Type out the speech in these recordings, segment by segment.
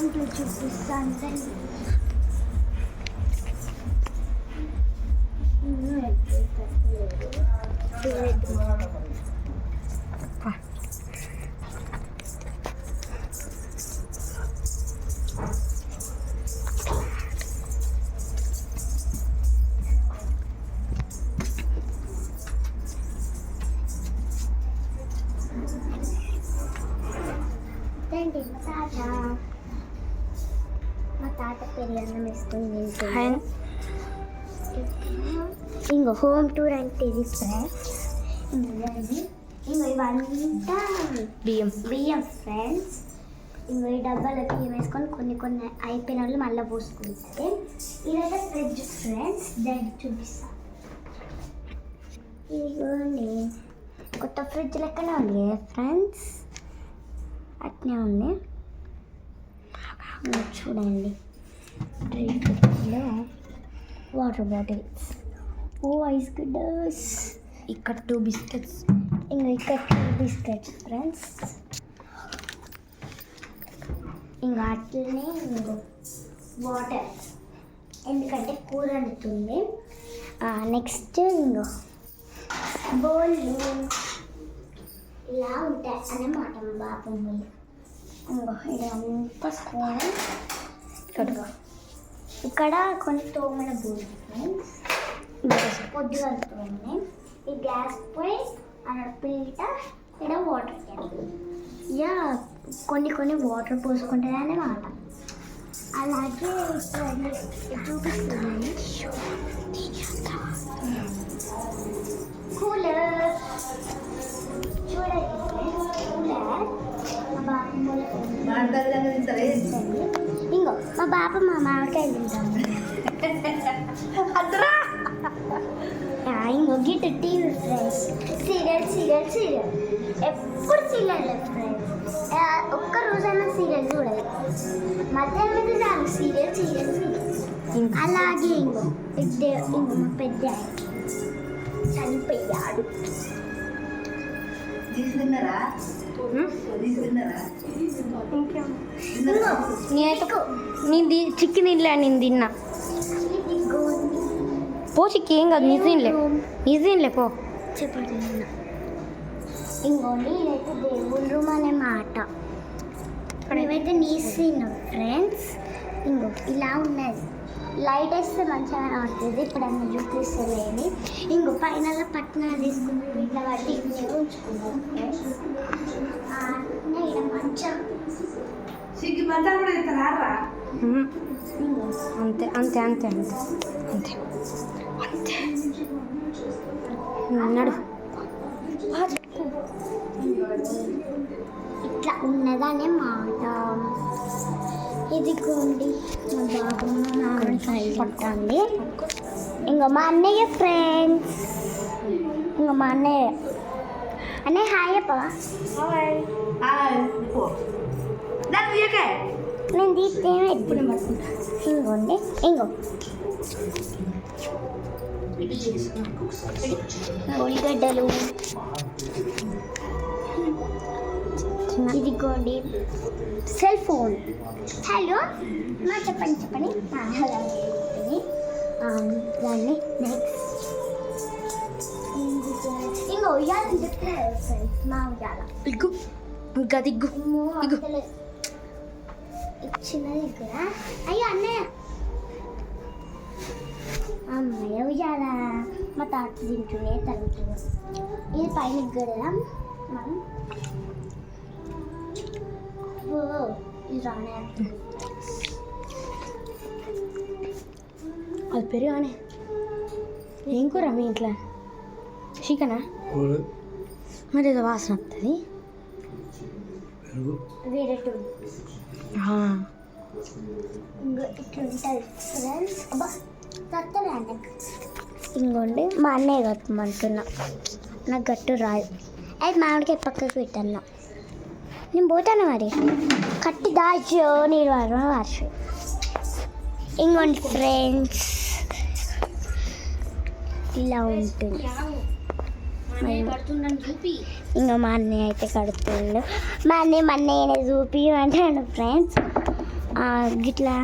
ఇంట్లో చూపిస్తాను. మా తాత పెరుగన్నం వేసుకొని ఇంకో హోమ్ టూర్ అంటే ఇది ఫ్రెండ్స్. ఇంకో ఇవంతా బియ్యం ఫ్రెండ్స్. ఇంకో ఈ డబ్బాలో బియ్యం వేసుకొని కొన్ని అయిపోయిన వాళ్ళు మళ్ళీ పోసుకుంటారు. ఇదైతే ఫ్రిడ్జ్ ఫ్రెండ్స్, దాన్ని చూపిస్తాను. ఇదిగోండి కొత్త ఫ్రిడ్జ్ లెక్కనే ఉంది ఫ్రెండ్స్, అట్నే ఉంది చూడండి. డ్రింక్లో వాటర్ బాటిల్స్, ఐస్ గడ్డస్, ఇక్కడ 2 బిస్కెట్స్, ఇంకా ఇక్కడ 2 బిస్కెట్స్ ఫ్రెండ్స్. ఇంకా అట్లనే వాటర్, ఎందుకంటే కూర అందుతుంది. నెక్స్ట్ ఇంకో బౌళ్ళు ఇలా ఉంటాయి అన్నమాట మా బాపమ్మలు. ఇంకో ఇదంతా స్పూన్. ఇక్కడ కొన్ని తోమల బౌల్ ఫ్రెండ్స్, పొద్దుగా తోమే. ఈ గ్యాస్ పోయి పీట, ఇక్కడ వాటర్ క్యాన్. ఇక కొన్ని వాటర్ పోసుకుంటాయి అన్నమాట. అలాగే చూపిస్తున్నాను కూలర్. చూడండి కూలర్ ఇంకో మా బాప మా మామిడికాయలు తింటాము. ఇంకో గిట్ట టీవీ ఫ్రెండ్స్, సీరియల్ ఎప్పుడు సీరియల్ ఫ్రెండ్స్. ఒక్క రోజైనా సీరియల్ చూడాలి. మధ్యాహ్నం అయితే చాలు సీరియల్. అలాగే ఇంకో మా పెద్ద చనిపోయాడు. నీ చికెన్ ఇల్లే నేను తిన్నా. పో చిక్కి ఏం కాదు, నిజంలే పో. చెప్పండి. ఇంకోండి ఇదైతే దేవుళ్ళ రూమ్ అనే మాట. మేమైతే నీసినాం ఫ్రెండ్స్. ఇంకో ఇలా ఉన్నది, లైట్ వేస్తే మంచిగా కనబడుతుంది. ఇప్పుడు అన్న చూపిస్తలేదు. ఇంకో పైన పట్టిన తీసుకుని ఇట్లా పట్టి ఉంచుకున్నాం ఫ్రెండ్స్. మంచం అంతే అంతే అంతే అంతే అంతే అంతే నడు. ఇట్లా ఉన్నదనే మాట. ఇదిగోండి మా బాబు పట్టుకోండి. ఇంకో మా అన్నయ్య ఫ్రెండ్స్, ఇంకో మా అన్నయ్య హాయ్ చెప్పవా? నేను తీస్తేనే ఎప్పుడు ఇంకోండి. ఇంకో ఉల్లిగడ్డలు. ఇదిగోండి సెల్ ఫోన్. హలో చెప్పండి. హలో దాన్ని నెక్స్ట్ ఇంకో ఉయ్యాలని చెప్తున్నారు ఫ్రెండ్స్. మా ఉయ్యాల ఇంకా దిగ్గు చిన్నది దగ్గర. అయ్యో అన్నయ్య, అమ్మయ్య ఉయ్యాల మా తాత తింటూనే తగ్గుతుంది. ఇది పైన గడదాం మనం. ఇది రానే అది పెరుగానే. ఏం కూర మీ ఇంట్లో? చికెనా? మరి ఏదో వాసన వస్తుంది. వేరే ఇట్లా ఉంటుంది ఫ్రెండ్స్. తత్తలే అన్నకు. ఇంకోండి మా అన్నయ్య కట్టమంటున్నా, నాకు గట్టు రాదు. అది మామిడికాయ పక్కకు పెట్టన్నా. నేను పోతాను మరి, కట్టి దాచో నీరు వారు. ఇంకోండి ఫ్రెండ్స్ ఇలా ఉంటుంది. ఇంకా మా అన్నయ్య అయితే కడుతుండు. మా అన్నయ్య చూపి అంటాడు ఫ్రెండ్స్. గిట్లా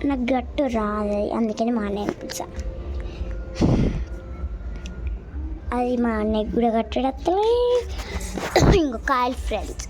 నాకు గట్టు రాదు, అందుకని మా అన్నయ్యని పిలిచా. అది మా అన్నయ్యకి కూడా గట్టడత్తలే. ఇంకో కాయలు ఫ్రెండ్స్,